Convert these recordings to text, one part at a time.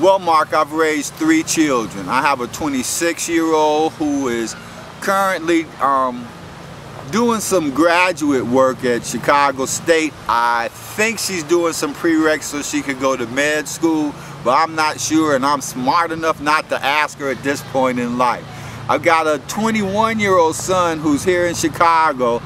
Well, Mark, I've raised 3 children. I have a 26-year-old who is currently doing some graduate work at Chicago State. I think she's doing some prereqs so she could go to med school, but I'm not sure, and I'm smart enough not to ask her at this point in life. I've got a 21-year-old son who's here in Chicago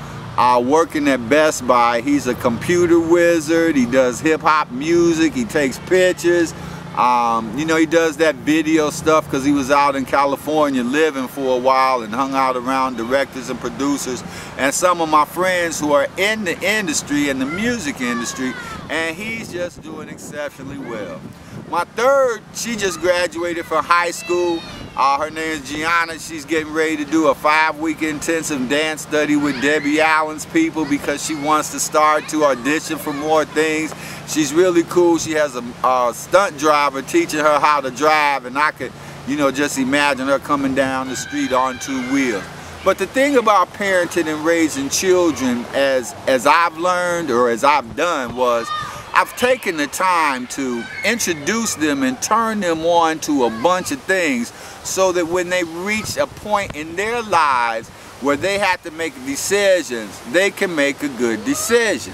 working at Best Buy. He's a computer wizard. He does hip-hop music. He takes pictures. You know, he does that video stuff because he was out in California living for a while and hung out around directors and producers and some of my friends who are in the industry, in the music industry, and he's just doing exceptionally well. My third, she just graduated from high school. Her name is Gianna. She's getting ready to do a 5-week intensive dance study with Debbie Allen's people because she wants to start to audition for more things. She's really cool. She has a stunt driver teaching her how to drive, and I could, you know, just imagine her coming down the street on 2 wheels. But the thing about parenting and raising children, as I've learned or as I've done, was I've taken the time to introduce them and turn them on to a bunch of things so that when they reach a point in their lives where they have to make decisions, they can make a good decision.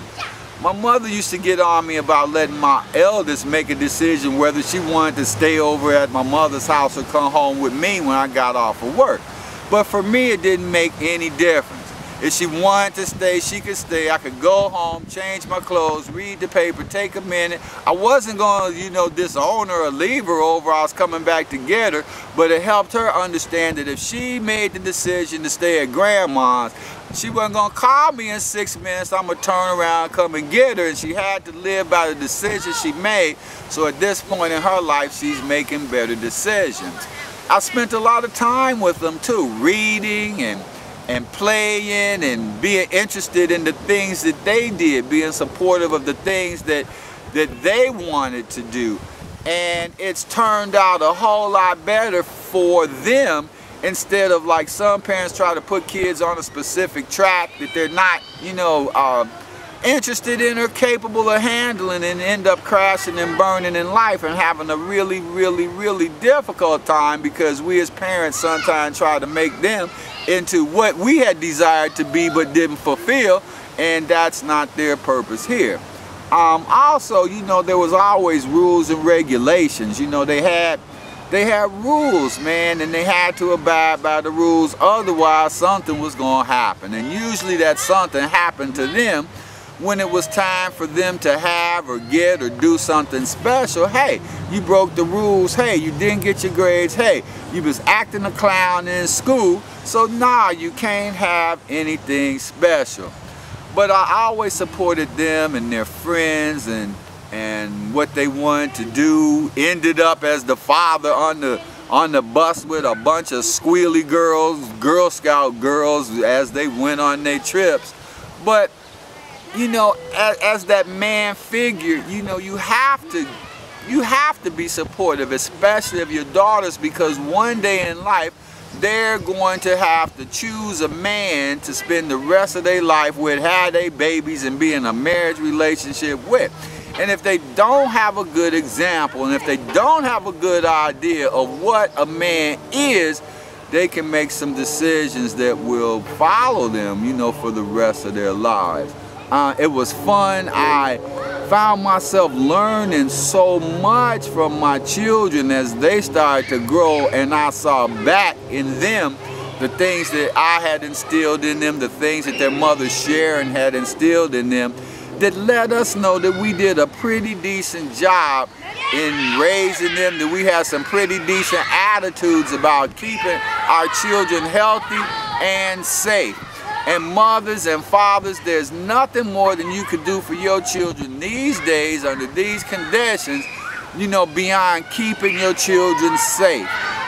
My mother used to get on me about letting my eldest make a decision whether she wanted to stay over at my mother's house or come home with me when I got off of work. But for me, it didn't make any difference. If she wanted to stay, she could stay. I could go home, change my clothes, read the paper, take a minute. I wasn't going to, you know, disown her or leave her over. I was coming back to get her. But it helped her understand that if she made the decision to stay at grandma's, she wasn't going to call me in 6 minutes. I'm going to turn around, come and get her. And she had to live by the decision she made. So at this point in her life, she's making better decisions. I spent a lot of time with them too, reading and playing and being interested in the things that they did, being supportive of the things that they wanted to do. And it's turned out a whole lot better for them, instead of like some parents try to put kids on a specific track that they're not, you know, interested in or capable of handling, and end up crashing and burning in life and having a really, really, really difficult time because we as parents sometimes try to make them into what we had desired to be but didn't fulfill, and that's not their purpose here. Also, you know, there was always rules and regulations. You know, they had rules, man, and they had to abide by the rules, otherwise something was going to happen. And usually that something happened to them when it was time for them to have or get or do something special. Hey, you broke the rules. Hey, you didn't get your grades. Hey, you was acting a clown in school, so nah, you can't have anything special. But I always supported them and their friends and what they wanted to do. Ended up as the father on the bus with a bunch of squealy girls, Girl Scout girls, as they went on their trips. But you know, as that man figure, you know, you have to be supportive, especially of your daughters, because one day in life they're going to have to choose a man to spend the rest of their life with, have their babies, and be in a marriage relationship with. And if they don't have a good example, and if they don't have a good idea of what a man is, they can make some decisions that will follow them, you know, for the rest of their lives. It was fun. I found myself learning so much from my children as they started to grow, and I saw back in them the things that I had instilled in them, the things that their mother Sharon had instilled in them, that let us know that we did a pretty decent job in raising them, that we had some pretty decent attitudes about keeping our children healthy and safe. And mothers and fathers, there's nothing more than you could do for your children these days under these conditions, you know, beyond keeping your children safe.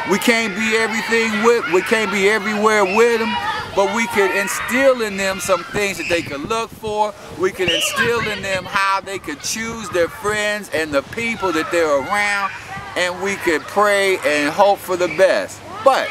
We can't be we can't be everywhere with them, but we could instill in them some things that they could look for. We could instill in them how they could choose their friends and the people that they're around, and we could pray and hope for the best. But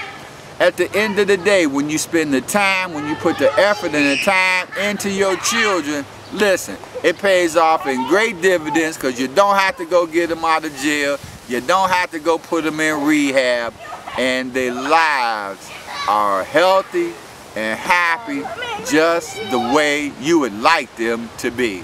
at the end of the day, when you spend the time, when you put the effort and the time into your children, listen, it pays off in great dividends, because you don't have to go get them out of jail. You don't have to go put them in rehab, and their lives are healthy and happy just the way you would like them to be.